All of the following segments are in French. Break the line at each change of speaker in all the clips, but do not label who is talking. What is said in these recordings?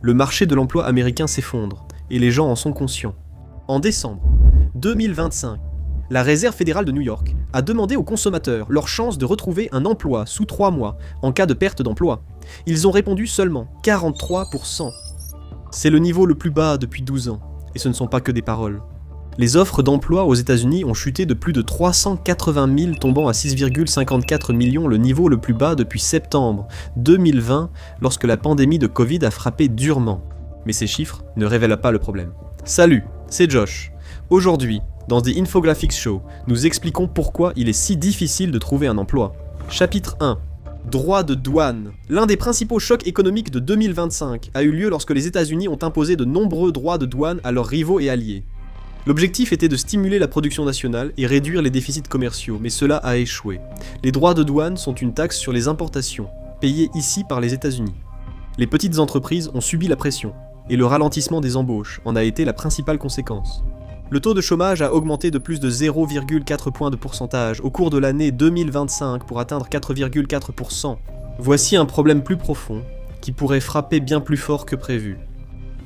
Le marché de l'emploi américain s'effondre, et les gens en sont conscients. En décembre 2025, la Réserve fédérale de New York a demandé aux consommateurs leur chance de retrouver un emploi sous 3 mois en cas de perte d'emploi. Ils ont répondu seulement 43%. C'est le niveau le plus bas depuis 12 ans, et ce ne sont pas que des paroles. Les offres d'emploi aux États-Unis ont chuté de plus de 380 000, tombant à 6,54 millions, le niveau le plus bas depuis septembre 2020, lorsque la pandémie de Covid a frappé durement. Mais ces chiffres ne révèlent pas le problème. Salut, c'est Josh. Aujourd'hui, dans The Infographics Show, nous expliquons pourquoi il est si difficile de trouver un emploi. Chapitre 1. Droits de douane. L'un des principaux chocs économiques de 2025 a eu lieu lorsque les États-Unis ont imposé de nombreux droits de douane à leurs rivaux et alliés. L'objectif était de stimuler la production nationale et réduire les déficits commerciaux, mais cela a échoué. Les droits de douane sont une taxe sur les importations, payée ici par les États-Unis. Les petites entreprises ont subi la pression, et le ralentissement des embauches en a été la principale conséquence. Le taux de chômage a augmenté de plus de 0,4 points de pourcentage au cours de l'année 2025 pour atteindre 4,4%. Voici un problème plus profond, qui pourrait frapper bien plus fort que prévu.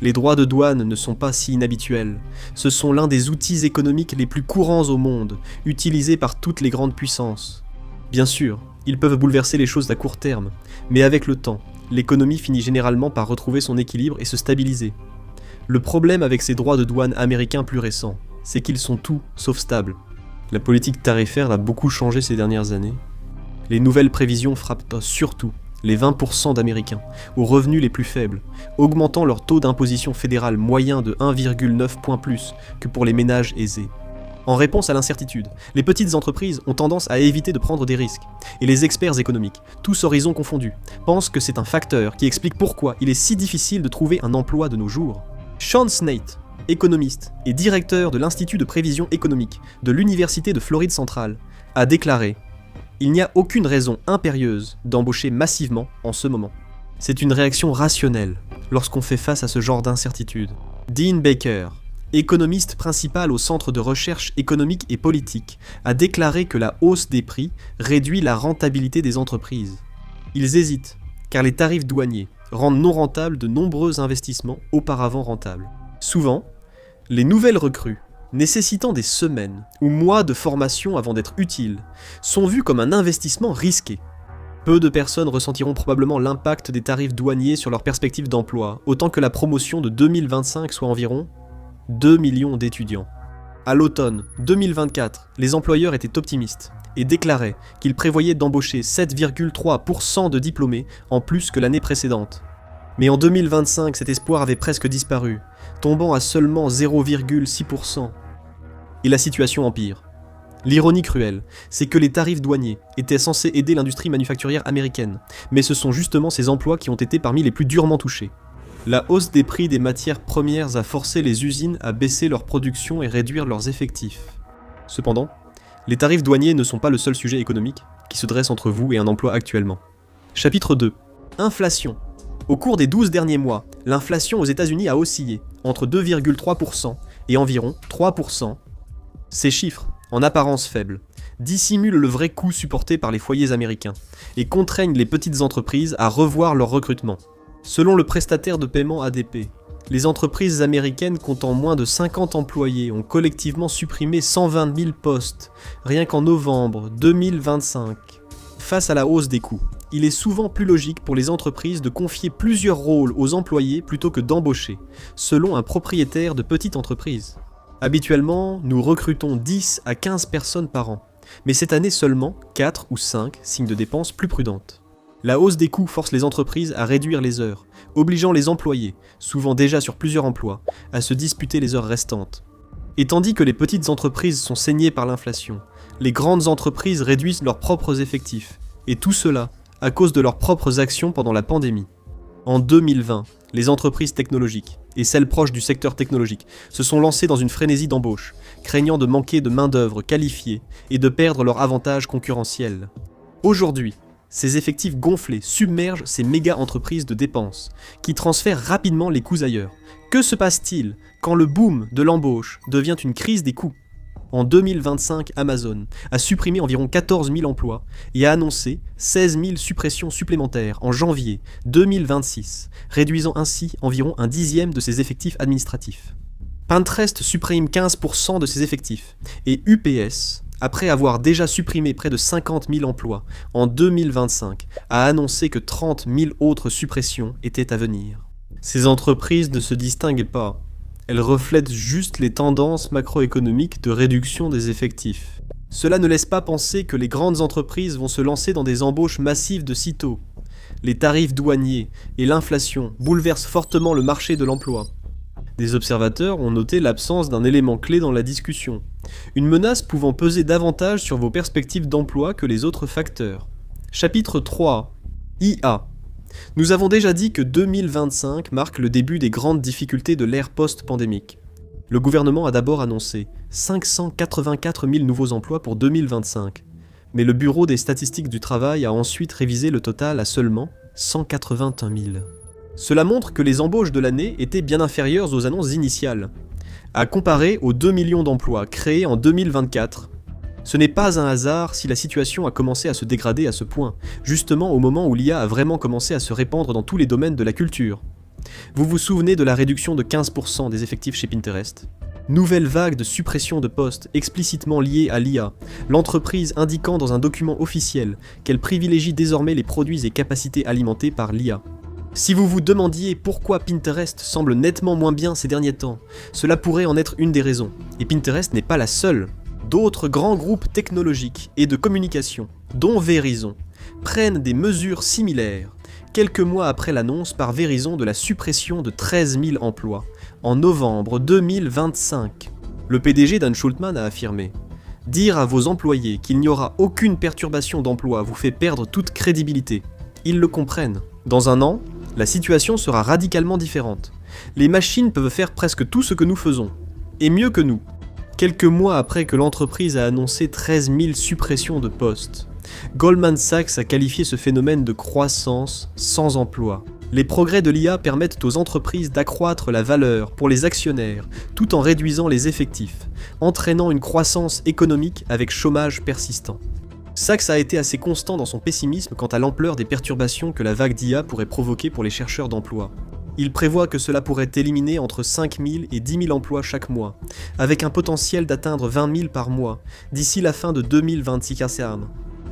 Les droits de douane ne sont pas si inhabituels. Ce sont l'un des outils économiques les plus courants au monde, utilisés par toutes les grandes puissances. Bien sûr, ils peuvent bouleverser les choses à court terme, mais avec le temps, l'économie finit généralement par retrouver son équilibre et se stabiliser. Le problème avec ces droits de douane américains plus récents, c'est qu'ils sont tout sauf stables. La politique tarifaire a beaucoup changé ces dernières années. Les nouvelles prévisions frappent surtout les 20% d'Américains, aux revenus les plus faibles, augmentant leur taux d'imposition fédérale moyen de 1,9 points plus que pour les ménages aisés. En réponse à l'incertitude, les petites entreprises ont tendance à éviter de prendre des risques, et les experts économiques, tous horizons confondus, pensent que c'est un facteur qui explique pourquoi il est si difficile de trouver un emploi de nos jours. Sean Snate, économiste et directeur de l'Institut de prévision économique de l'Université de Floride centrale, a déclaré: il n'y a aucune raison impérieuse d'embaucher massivement en ce moment. C'est une réaction rationnelle lorsqu'on fait face à ce genre d'incertitude. Dean Baker, économiste principal au Centre de recherche économique et politique, a déclaré que la hausse des prix réduit la rentabilité des entreprises. Ils hésitent, car les tarifs douaniers rendent non rentables de nombreux investissements auparavant rentables. Souvent, les nouvelles recrues, nécessitant des semaines ou mois de formation avant d'être utiles, sont vues comme un investissement risqué. Peu de personnes ressentiront probablement l'impact des tarifs douaniers sur leur perspective d'emploi, autant que la promotion de 2025 soit environ 2 millions d'étudiants. À l'automne 2024, les employeurs étaient optimistes et déclaraient qu'ils prévoyaient d'embaucher 7,3% de diplômés en plus que l'année précédente. Mais en 2025, cet espoir avait presque disparu, tombant à seulement 0,6%. Et la situation empire. L'ironie cruelle, c'est que les tarifs douaniers étaient censés aider l'industrie manufacturière américaine, mais ce sont justement ces emplois qui ont été parmi les plus durement touchés. La hausse des prix des matières premières a forcé les usines à baisser leur production et réduire leurs effectifs. Cependant, les tarifs douaniers ne sont pas le seul sujet économique qui se dresse entre vous et un emploi actuellement. Chapitre 2. Inflation. Au cours des 12 derniers mois, l'inflation aux États-Unis a oscillé entre 2,3% et environ 3%. Ces chiffres, en apparence faibles, dissimulent le vrai coût supporté par les foyers américains et contraignent les petites entreprises à revoir leur recrutement. Selon le prestataire de paiement ADP, les entreprises américaines comptant moins de 50 employés ont collectivement supprimé 120 000 postes, rien qu'en novembre 2025. Face à la hausse des coûts, il est souvent plus logique pour les entreprises de confier plusieurs rôles aux employés plutôt que d'embaucher, selon un propriétaire de petite entreprise. Habituellement, nous recrutons 10 à 15 personnes par an, mais cette année seulement 4 ou 5, signe de dépenses plus prudentes. La hausse des coûts force les entreprises à réduire les heures, obligeant les employés, souvent déjà sur plusieurs emplois, à se disputer les heures restantes. Et tandis que les petites entreprises sont saignées par l'inflation, les grandes entreprises réduisent leurs propres effectifs, et tout cela à cause de leurs propres actions pendant la pandémie. En 2020, les entreprises technologiques, et celles proches du secteur technologique, se sont lancées dans une frénésie d'embauche, craignant de manquer de main-d'œuvre qualifiée et de perdre leur avantage concurrentiel. Aujourd'hui, ces effectifs gonflés submergent ces méga-entreprises de dépenses, qui transfèrent rapidement les coûts ailleurs. Que se passe-t-il quand le boom de l'embauche devient une crise des coûts ? En 2025, Amazon a supprimé environ 14 000 emplois et a annoncé 16 000 suppressions supplémentaires en janvier 2026, réduisant ainsi environ un dixième de ses effectifs administratifs. Pinterest supprime 15% de ses effectifs et UPS, après avoir déjà supprimé près de 50 000 emplois en 2025, a annoncé que 30 000 autres suppressions étaient à venir. Ces entreprises ne se distinguent pas. Elles reflètent juste les tendances macroéconomiques de réduction des effectifs. Cela ne laisse pas penser que les grandes entreprises vont se lancer dans des embauches massives de sitôt. Les tarifs douaniers et l'inflation bouleversent fortement le marché de l'emploi. Des observateurs ont noté l'absence d'un élément clé dans la discussion, une menace pouvant peser davantage sur vos perspectives d'emploi que les autres facteurs. Chapitre 3. IA. Nous avons déjà dit que 2025 marque le début des grandes difficultés de l'ère post-pandémique. Le gouvernement a d'abord annoncé 584 000 nouveaux emplois pour 2025, mais le Bureau des statistiques du travail a ensuite révisé le total à seulement 181 000. Cela montre que les embauches de l'année étaient bien inférieures aux annonces initiales. À comparer aux 2 millions d'emplois créés en 2024, ce n'est pas un hasard si la situation a commencé à se dégrader à ce point, justement au moment où l'IA a vraiment commencé à se répandre dans tous les domaines de la culture. Vous vous souvenez de la réduction de 15% des effectifs chez Pinterest ? Nouvelle vague de suppression de postes explicitement liés à l'IA, l'entreprise indiquant dans un document officiel qu'elle privilégie désormais les produits et capacités alimentés par l'IA. Si vous vous demandiez pourquoi Pinterest semble nettement moins bien ces derniers temps, cela pourrait en être une des raisons, et Pinterest n'est pas la seule. D'autres grands groupes technologiques et de communication, dont Verizon, prennent des mesures similaires, quelques mois après l'annonce par Verizon de la suppression de 13 000 emplois, en novembre 2025. Le PDG Dan Schultman a affirmé « Dire à vos employés qu'il n'y aura aucune perturbation d'emploi vous fait perdre toute crédibilité. Ils le comprennent. Dans un an, la situation sera radicalement différente. Les machines peuvent faire presque tout ce que nous faisons, et mieux que nous. » Quelques mois après que l'entreprise a annoncé 13 000 suppressions de postes, Goldman Sachs a qualifié ce phénomène de croissance sans emploi. Les progrès de l'IA permettent aux entreprises d'accroître la valeur pour les actionnaires tout en réduisant les effectifs, entraînant une croissance économique avec chômage persistant. Sachs a été assez constant dans son pessimisme quant à l'ampleur des perturbations que la vague d'IA pourrait provoquer pour les chercheurs d'emploi. Il prévoit que cela pourrait éliminer entre 5 000 et 10 000 emplois chaque mois, avec un potentiel d'atteindre 20 000 par mois d'ici la fin de 2026.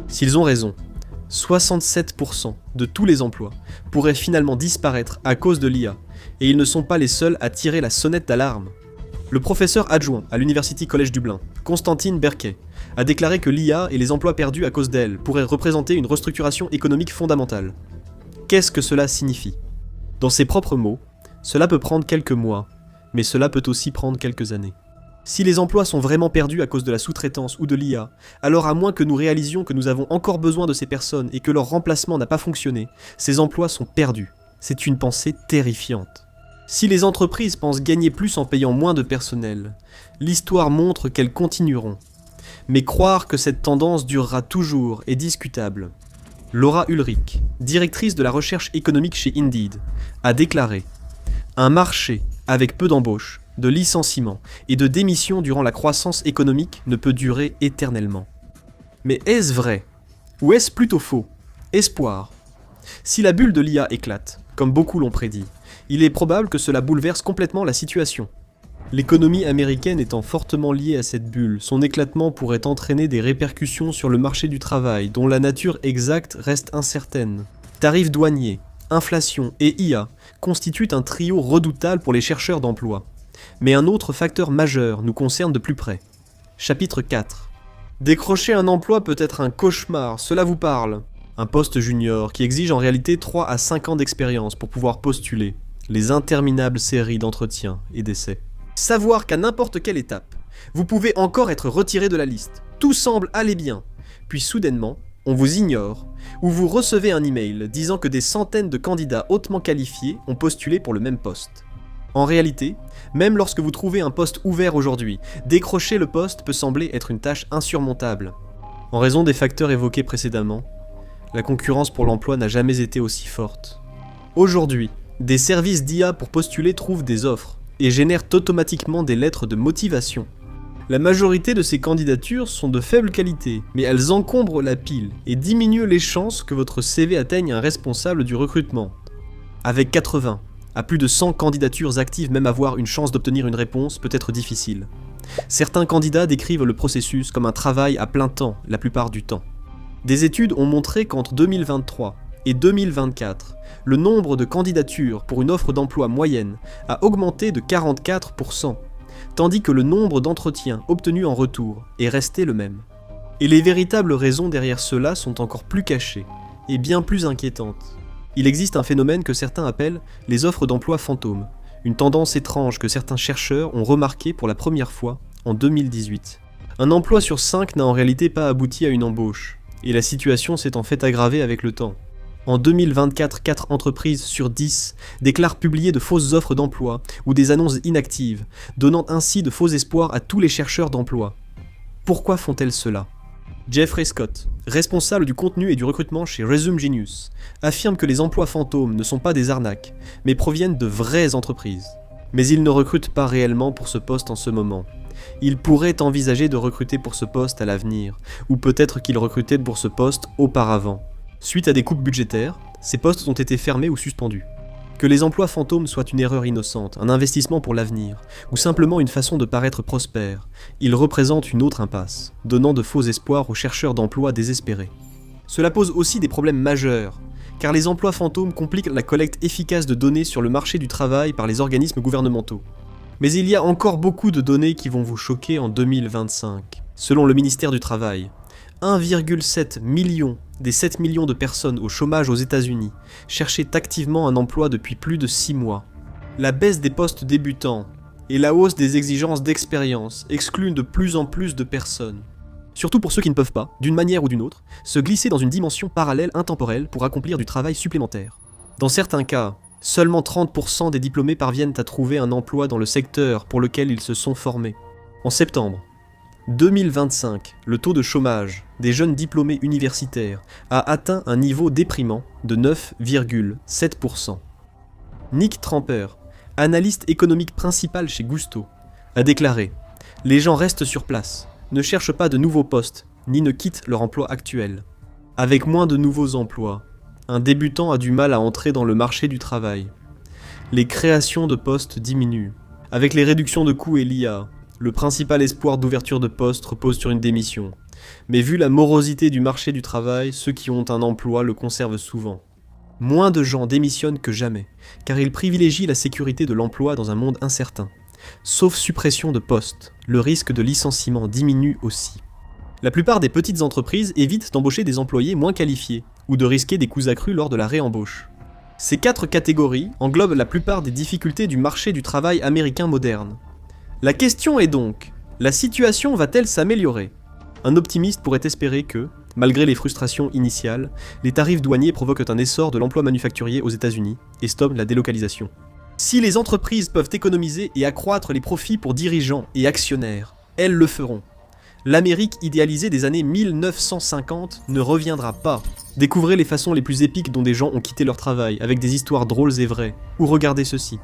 S'ils ont raison, 67% de tous les emplois pourraient finalement disparaître à cause de l'IA, et ils ne sont pas les seuls à tirer la sonnette d'alarme. Le professeur adjoint à l'University College Dublin, Constantine Berkey, a déclaré que l'IA et les emplois perdus à cause d'elle pourraient représenter une restructuration économique fondamentale. Qu'est-ce que cela signifie ? Dans ses propres mots, cela peut prendre quelques mois, mais cela peut aussi prendre quelques années. Si les emplois sont vraiment perdus à cause de la sous-traitance ou de l'IA, alors à moins que nous réalisions que nous avons encore besoin de ces personnes et que leur remplacement n'a pas fonctionné, ces emplois sont perdus. C'est une pensée terrifiante. Si les entreprises pensent gagner plus en payant moins de personnel, l'histoire montre qu'elles continueront. Mais croire que cette tendance durera toujours est discutable. Laura Ulrich, directrice de la recherche économique chez Indeed, a déclaré « Un marché avec peu d'embauches, de licenciements et de démissions durant la croissance économique ne peut durer éternellement. » Mais est-ce vrai ? Ou est-ce plutôt faux ? Espoir. Si la bulle de l'IA éclate, comme beaucoup l'ont prédit, il est probable que cela bouleverse complètement la situation. L'économie américaine étant fortement liée à cette bulle, son éclatement pourrait entraîner des répercussions sur le marché du travail dont la nature exacte reste incertaine. Tarifs douaniers, inflation et IA constituent un trio redoutable pour les chercheurs d'emploi. Mais un autre facteur majeur nous concerne de plus près. Chapitre 4. Décrocher un emploi peut être un cauchemar, cela vous parle. Un poste junior qui exige en réalité 3 à 5 ans d'expérience pour pouvoir postuler. Les interminables séries d'entretiens et d'essais. Savoir qu'à n'importe quelle étape, vous pouvez encore être retiré de la liste. Tout semble aller bien. Puis soudainement, on vous ignore, ou vous recevez un email disant que des centaines de candidats hautement qualifiés ont postulé pour le même poste. En réalité, même lorsque vous trouvez un poste ouvert aujourd'hui, décrocher le poste peut sembler être une tâche insurmontable. En raison des facteurs évoqués précédemment, la concurrence pour l'emploi n'a jamais été aussi forte. Aujourd'hui, des services d'IA pour postuler trouvent des offres et génèrent automatiquement des lettres de motivation. La majorité de ces candidatures sont de faible qualité, mais elles encombrent la pile et diminuent les chances que votre CV atteigne un responsable du recrutement. Avec 80 à plus de 100 candidatures actives, même avoir une chance d'obtenir une réponse peut être difficile. Certains candidats décrivent le processus comme un travail à plein temps la plupart du temps. Des études ont montré qu'entre 2023 et 2024, le nombre de candidatures pour une offre d'emploi moyenne a augmenté de 44%, tandis que le nombre d'entretiens obtenus en retour est resté le même. Et les véritables raisons derrière cela sont encore plus cachées et bien plus inquiétantes. Il existe un phénomène que certains appellent les offres d'emploi fantômes, une tendance étrange que certains chercheurs ont remarqué pour la première fois en 2018. Un emploi sur 5 n'a en réalité pas abouti à une embauche, et la situation s'est en fait aggravée avec le temps. En 2024, 4 entreprises sur 10 déclarent publier de fausses offres d'emploi ou des annonces inactives, donnant ainsi de faux espoirs à tous les chercheurs d'emploi. Pourquoi font-elles cela ? Jeffrey Scott, responsable du contenu et du recrutement chez Resume Genius, affirme que les emplois fantômes ne sont pas des arnaques, mais proviennent de vraies entreprises. Mais il ne recrute pas réellement pour ce poste en ce moment. Il pourrait envisager de recruter pour ce poste à l'avenir, ou peut-être qu'il recrutait pour ce poste auparavant. Suite à des coupes budgétaires, ces postes ont été fermés ou suspendus. Que les emplois fantômes soient une erreur innocente, un investissement pour l'avenir, ou simplement une façon de paraître prospère, ils représentent une autre impasse, donnant de faux espoirs aux chercheurs d'emploi désespérés. Cela pose aussi des problèmes majeurs, car les emplois fantômes compliquent la collecte efficace de données sur le marché du travail par les organismes gouvernementaux. Mais il y a encore beaucoup de données qui vont vous choquer en 2025. Selon le ministère du Travail, 1,7 million des 7 millions de personnes au chômage aux États-Unis cherchaient activement un emploi depuis plus de 6 mois. La baisse des postes débutants et la hausse des exigences d'expérience excluent de plus en plus de personnes. Surtout pour ceux qui ne peuvent pas, d'une manière ou d'une autre, se glisser dans une dimension parallèle intemporelle pour accomplir du travail supplémentaire. Dans certains cas, seulement 30% des diplômés parviennent à trouver un emploi dans le secteur pour lequel ils se sont formés. En septembre 2025, le taux de chômage des jeunes diplômés universitaires a atteint un niveau déprimant de 9,7%. Nick Tramper, analyste économique principal chez Gusto, a déclaré « Les gens restent sur place, ne cherchent pas de nouveaux postes, ni ne quittent leur emploi actuel. Avec moins de nouveaux emplois, un débutant a du mal à entrer dans le marché du travail. Les créations de postes diminuent. Avec les réductions de coûts et l'IA, le principal espoir d'ouverture de postes repose sur une démission. Mais vu la morosité du marché du travail, ceux qui ont un emploi le conservent souvent. Moins de gens démissionnent que jamais, car ils privilégient la sécurité de l'emploi dans un monde incertain. Sauf suppression de postes, le risque de licenciement diminue aussi. La plupart des petites entreprises évitent d'embaucher des employés moins qualifiés, ou de risquer des coûts accrus lors de la réembauche. Ces 4 catégories englobent la plupart des difficultés du marché du travail américain moderne. La question est donc, la situation va-t-elle s'améliorer ? Un optimiste pourrait espérer que, malgré les frustrations initiales, les tarifs douaniers provoquent un essor de l'emploi manufacturier aux États-Unis et stoppent la délocalisation. Si les entreprises peuvent économiser et accroître les profits pour dirigeants et actionnaires, elles le feront. L'Amérique idéalisée des années 1950 ne reviendra pas. Découvrez les façons les plus épiques dont des gens ont quitté leur travail, avec des histoires drôles et vraies. Ou regardez ceci.